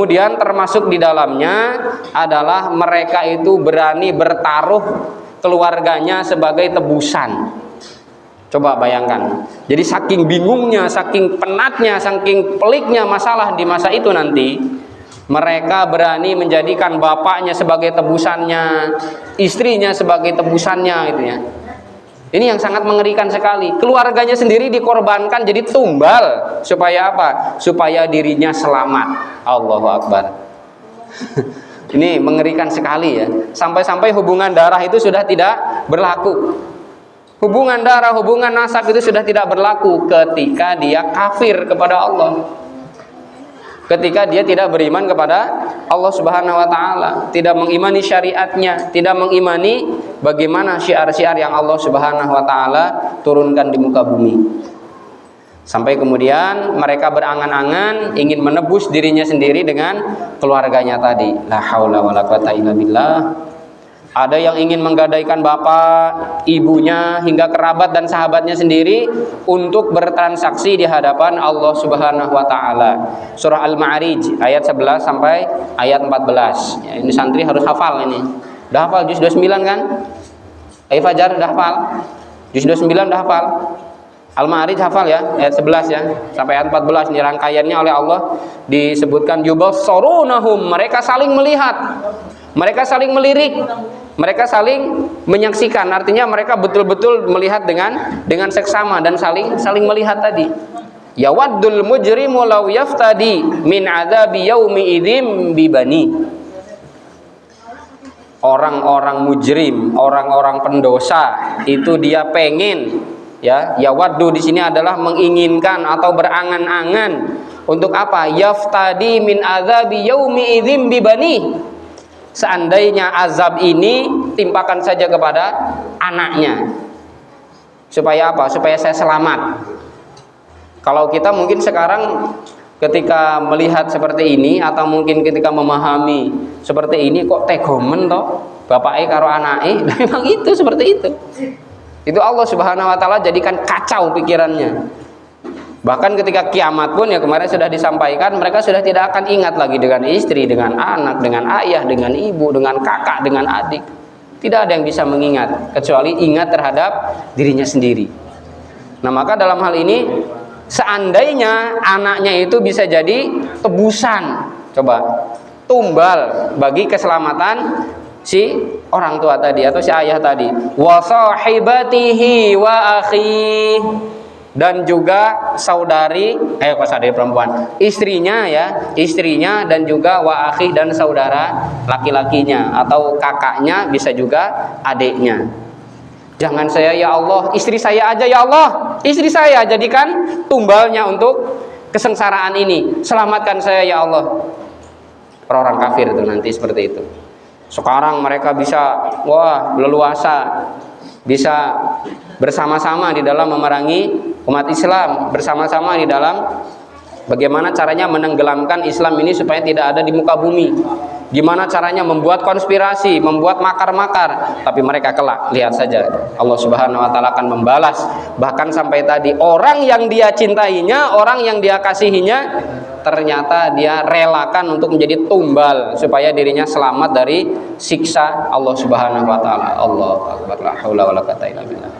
Kemudian termasuk di dalamnya adalah mereka itu berani bertaruh keluarganya sebagai tebusan. Coba bayangkan. Jadi saking bingungnya, saking penatnya, saking peliknya masalah di masa itu nanti, mereka berani menjadikan bapaknya sebagai tebusannya, istrinya sebagai tebusannya gitu ya. Ini yang sangat mengerikan sekali. Keluarganya sendiri dikorbankan jadi tumbal supaya apa? Supaya dirinya selamat. Allahu Akbar. Ini mengerikan sekali ya. Sampai-sampai hubungan darah itu sudah tidak berlaku. Hubungan darah, hubungan nasab itu sudah tidak berlaku ketika dia kafir kepada Allah. Ketika dia tidak beriman kepada Allah Subhanahu wa taala, tidak mengimani syariatnya, tidak mengimani bagaimana syiar-syiar yang Allah Subhanahu wa taala turunkan di muka bumi. Sampai kemudian mereka berangan-angan ingin menebus dirinya sendiri dengan keluarganya tadi. La haula wala quwata illa billah. Ada yang ingin menggadaikan bapak, ibunya, hingga kerabat dan sahabatnya sendiri untuk bertransaksi di hadapan Allah Subhanahu wa taala. Surah Al-Ma'arij ayat 11 sampai ayat 14. Ya, ini santri harus hafal ini. Udah hafal juz 29 kan? Ayo Fajar udah hafal? Juz 29 udah hafal? Al-Ma'arij hafal ya, ayat 11 ya sampai ayat 14. Ini rangkaiannya oleh Allah disebutkan yubassarunahum, mereka saling melihat. Mereka saling melirik, mereka saling menyaksikan. Artinya mereka betul-betul melihat dengan seksama dan saling melihat tadi. Yawaddul mujrimu law yaftadi min adzabi yaumi idzim bibani. Orang-orang mujrim, orang-orang pendosa itu dia pengen ya, yawaddu di sini adalah menginginkan atau berangan-angan untuk apa? Yaftadi min adzabi yaumi idzim bibani. Seandainya azab ini timpakan saja kepada anaknya. Supaya apa? Supaya saya selamat. Kalau kita mungkin sekarang ketika melihat seperti ini atau mungkin ketika memahami seperti ini, kok tegomen toh bapake karo anake. Memang itu seperti itu. Itu Allah Subhanahu wa taala jadikan kacau pikirannya. Bahkan ketika kiamat pun ya kemarin sudah disampaikan, mereka sudah tidak akan ingat lagi dengan istri, dengan anak, dengan ayah, dengan ibu, dengan kakak, dengan adik. Tidak ada yang bisa mengingat kecuali ingat terhadap dirinya sendiri. Nah maka dalam hal ini seandainya anaknya itu bisa jadi tebusan, coba tumbal bagi keselamatan si orang tua tadi atau si ayah tadi. Wa sahibatihi wa akhi, dan juga saudari, saudari perempuan, istrinya ya, istrinya dan juga wa akhi dan saudara laki-lakinya atau kakaknya, bisa juga adiknya. Jangan saya ya Allah, istri saya aja ya Allah, istri saya jadikan tumbalnya untuk kesengsaraan ini. Selamatkan saya ya Allah. Orang kafir itu nanti seperti itu. Sekarang mereka bisa leluasa, bisa bersama-sama di dalam memerangi umat Islam, bersama-sama di dalam bagaimana caranya menenggelamkan Islam ini supaya tidak ada di muka bumi. Gimana caranya membuat konspirasi, membuat makar-makar, tapi mereka kelak lihat saja Allah Subhanahu wa taala akan membalas. Bahkan sampai tadi orang yang dia cintainya, orang yang dia kasihinya, ternyata dia relakan untuk menjadi tumbal supaya dirinya selamat dari siksa Allah Subhanahu wa taala. Allahu akbar, la haula wala quwata illa billah.